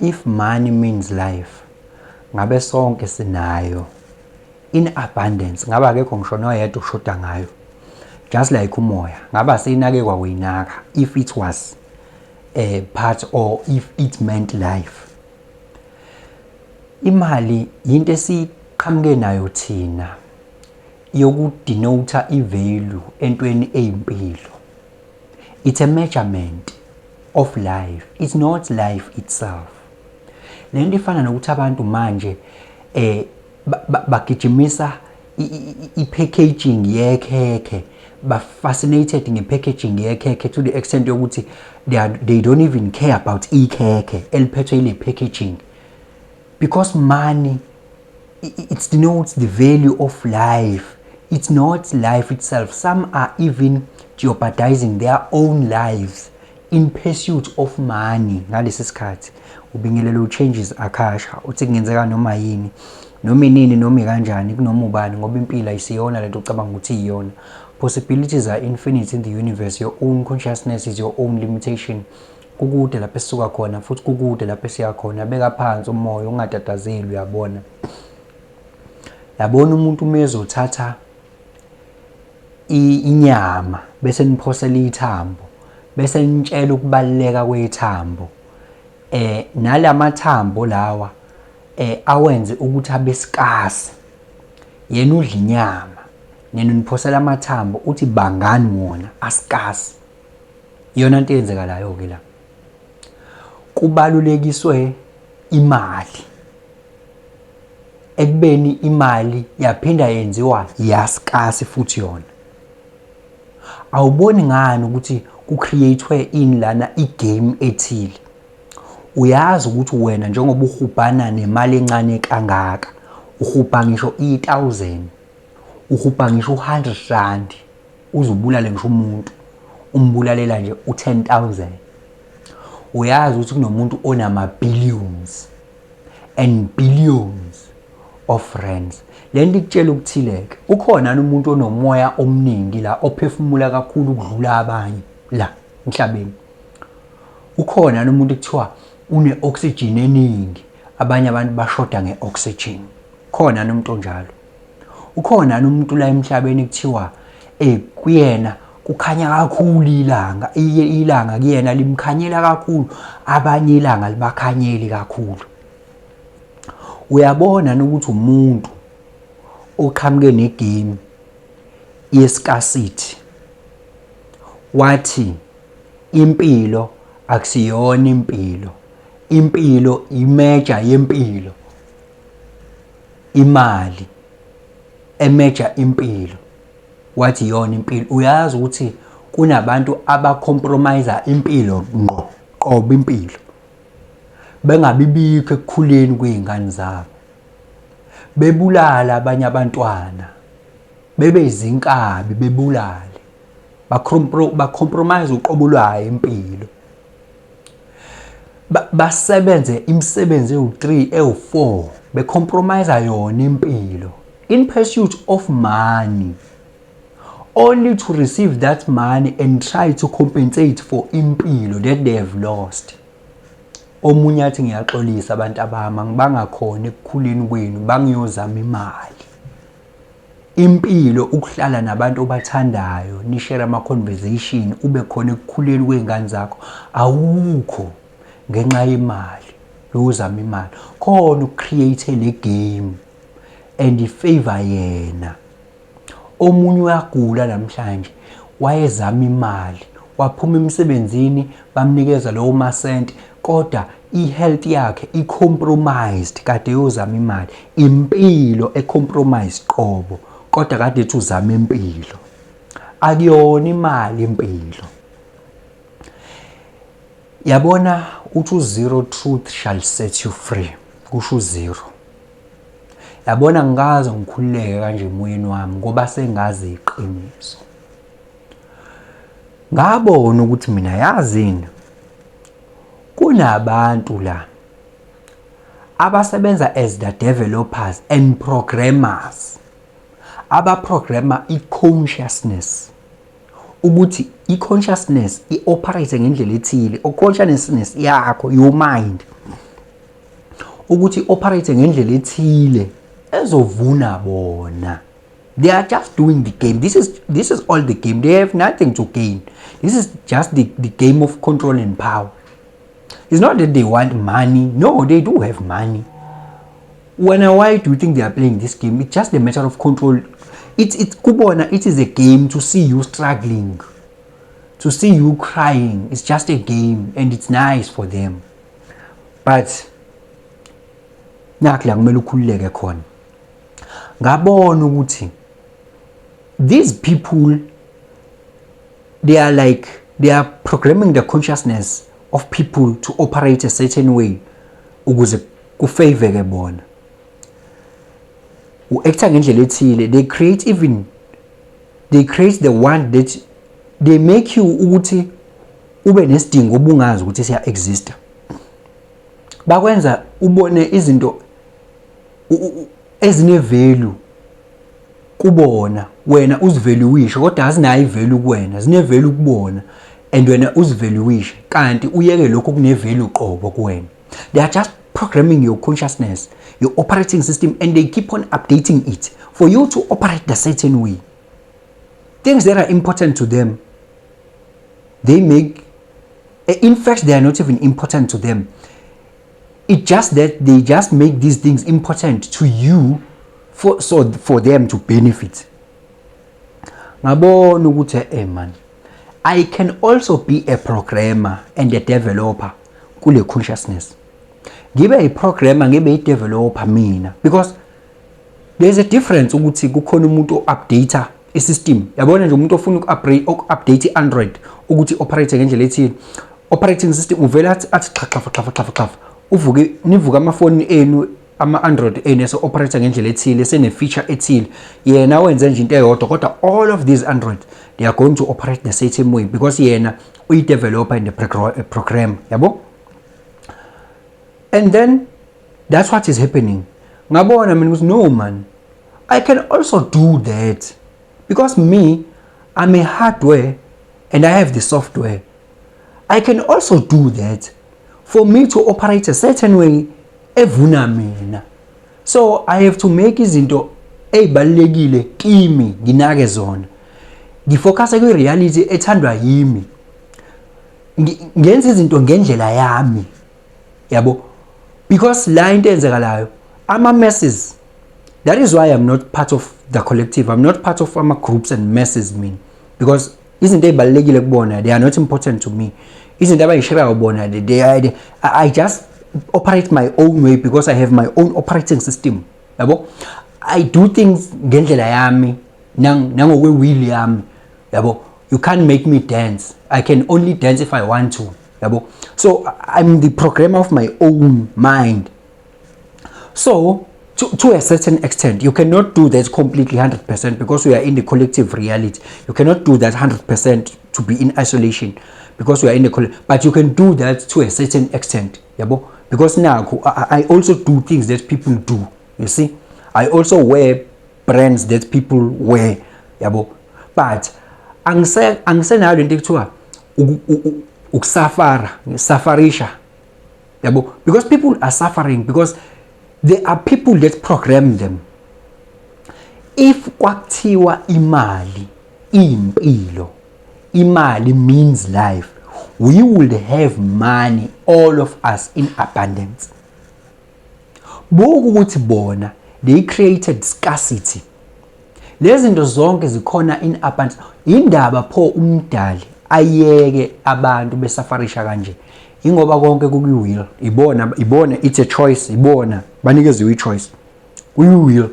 If money means life, ngabe sonke sinayo in abundance, ngabe akekho ngisho noyedwa ushoda ngayo. Just like umoya, ngabe asinake kwawinaka if it was a part or if it meant life. Imali into esiqhamuke nayo thina yokudenote i-value entweni eyimpilo. It's a measurement of life. It's not life itself. Lento ifana nokuthi abantu manje bagijimisa i-packaging yekhekhe, ba-fascinated nge-packaging yekhekhe to the extent yokuthi they don't even care about ikhekhe eliphethwe ile packaging, because money it denotes the value of life. It's not life itself. Some are even jeopardizing their own lives in pursuit of money. Ngalesi sikhathi ubingelela changes akasha uthi kungenzeka noma yini noma inini noma kanjani kunoma ubani, ngoba impilo ayisiyona lento ucabanga ukuthi iyona. Possibilities are infinite in the universe. Your own consciousness is your own limitation. Kukude lapho esisuka khona futhi kukude lapho esiya khona. Beka phansi umoya ungatatazeli. Uyabona umuntu umezothatha inyama bese niphosela ithambo bese nitshela ukubaleka kwethambo, nalamathambo lawa awenze ukuthi abe scarce, yena udla inyama nina niphosela amathambo uthi bangani wona ascarce. Iyona into eyenzekalayo ke la. Kubalulekiswe imali ekubeni imali yaphinda yenziwa yascarce futhi yona. Awuboni ngani ukuthi ku-createwe in lana igame ethile? Uyazi ukuthi wena njengoba uhubhana nemali encane kangaka, uhubha ngisho i-1000, uhubha ngisho u100 uzubulale ngisho umuntu, umbulalela nje u10,000. Uyazi ukuthi kunomuntu onama billions and billions of rands. Lento ikutshela ukuthileke ukhona umuntu onomoya omningi la, ophefumula kakhulu ukudlula abanye la emhlabeni. Ukhona umuntu ekuthiwa une-oxygen eningi, abanye abantu bashoda nge-oxygen. Khona umuntu onjalo. Ukhona umuntu la emhlabeni ekuthiwa kuyena kukhanya kakhulu ilanga, ilanga kuyena limkhanyela kakhulu, abanye ilanga libakhanyeli kakhulu. Uyabona ukuthi umuntu oqhamuke negame yescarcity wathi impilo akusiyona impilo, impilo imeja yempilo, imali emeja impilo, wathi yona impilo. Uyazi ukuthi kunabantu abacompromise impilo ngqo qoba impilo, bengabibikho ekukhuleni kwezingane zabo, bebulala abanye abantwana, bebe izinkabi bebulale, bacompromise uqobo lwayo impilo, basebenze imisebenzi ewu3 ewu4 becompromise yona impilo in pursuit of money, only to receive that money and try to compensate for impilo that they have lost. Omunye athi ngiyaxolisa abantu abama ngibangakhona ekukhuleni kwenu, bangiyozama imali. Impilo ukuhlala nabantu obathandayo, nishare ama conversation, ube khona ekukhuleni kwezingane zakho, awukho ngenxa yemali. Lozama imali khona ucreate le game and ifavor yena. Omunye uyagula namhlanje, wayezama imali, waphuma emsebenzini bamnikeza lowo masenti, kodwa i-health yakhe i-compromised kade yozama imali. Impilo e-compromised qobo, kodwa kade ethi uzama impilo. Akuyona imali impilo. Yabona uthi zero truth shall set you free, kusho zero. Yabona ngikaze ngikhululeke kanje emoyeni wami ngoba sengazi iqiniso. Ngabona ukuthi mina yazini kunabantu la abasebenza as the developers and programmers, abaprograma i-consciousness ukuthi i-consciousness i-operate ngendlela ethile. O-consciousness yakho, your mind, ukuthi operate ngendlela ethile ezovuna bona. They are just doing the game. This is all the game. They have nothing to gain. This is just the game of control and power. It's not that they want money. No, they do have money. Why do you think they are playing this game? It's just a matter of control. It is a game to see you struggling, to see you crying. It's just a game and it's nice for them. But nakla kumele ukhululeke khona. Ngabona ukuthi these people, they are programming the consciousness of people to operate a certain way ukuze kufaveke bona. U-acta ngendlela ethile, they create the one that they make you ukuthi ube nesidingo obungazi ukuthi siya exista. Bakwenza ubone izinto ezine value kubona, wena uzivaluisha kodwa azinayo ivalue kuwena, zine value kubona and wena uzivaluisha kanti uyeke lokho kune value qobo kuwena. They are just programming your consciousness, your operating system, and they keep on updating it for you to operate the certain way. Things that are important to them, they make, in fact they are not even important to them. It's just that they just make these things important to you for them to benefit. Ngabona ukuthi man, I can also be a programmer and a developer kule consciousness. Ngibe a programmer, ngibe a developer mina, because there's a difference ukuthi kukhona umuntu updater isystem. Yabona nje umuntu ofuna uku-update Android ukuthi operate ngendlela ethile. Operating system uvela athi xhaxhafa uvuke nivuka amafoni enu ama-Android enu ese-operate ngendlela ethile, sene-feature ethile, yena wenze nje into eyodwa kodwa all of these Android they are going to operate the same way because yena uyi-developer and the program, yabo? And then that's what is happening. Ngabona mina ukuthi no man, I can also do that because me, I'm a hardware and I have the software. I can also do that for me to operate a certain way evuna mina. So I have to make izinto ezibalekile kimi nginake zona. Ngifocus kwi reality ethandwa yimi. Ngenza izinto ngendlela yami. Yabo? Because la into enzekalayo ama masses. That is why I'm not part of the collective. I'm not part of ama groups and masses mean. Because izinto ezibalekile kubona, they are not important to me. Izinto abayishirayo bona, I just operate my own way because I have my own operating system. Yabo? I do things ngendlela yami, nangokwe will yami. Yabo? You can't make me dance. I can only dance if I want to. Yabo? So I'm the programmer of my own mind. So to a certain extent, you cannot do that completely 100% because we are in the collective reality. You cannot do that 100% to be in isolation because we are in the collective. But you can do that to a certain extent. Yabo? Because now I also do things that people do. You see, I also wear brands that people wear. Yabo? But angisenayo lento ekuthiwa safarisha. Yabo? Because people are suffering because there are people that program them. If kwakuthiwa imali impilo, imali means life, we would have money, all of us, in abundance. Bokuthi bona, they created scarcity. Lezi zinto zonke zikhona in abundance. Indaba pho umdali ayeke abantu besafarisha kanje. Ingoba konke kuyi-will. Ibona it's a choice. Ibona banikeziwe i-choice. Kuyi-will.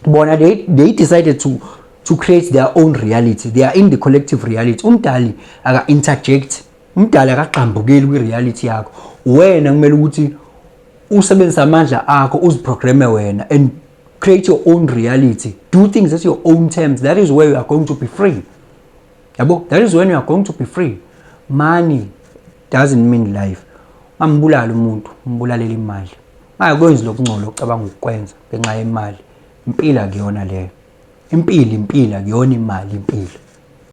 Bona they decided to create their own reality. They are in the collective reality. Umdali aka interject. Umdali akaqhambukeli kwi-reality yakho. Wena kumele ukuthi usebenzise amandla akho uziprogramme wena and create your own reality. Do things at your own terms. That is where you are going to be free. Yabo? That is when you are going to be free. Money doesn't mean life. Ambulala umuntu, umbulalela imali. Ayakwenzi lokungcola ocabanga ukwenza ngenxa yemali. Impilo akuyona leyo. Impilo akuyona imali impilo.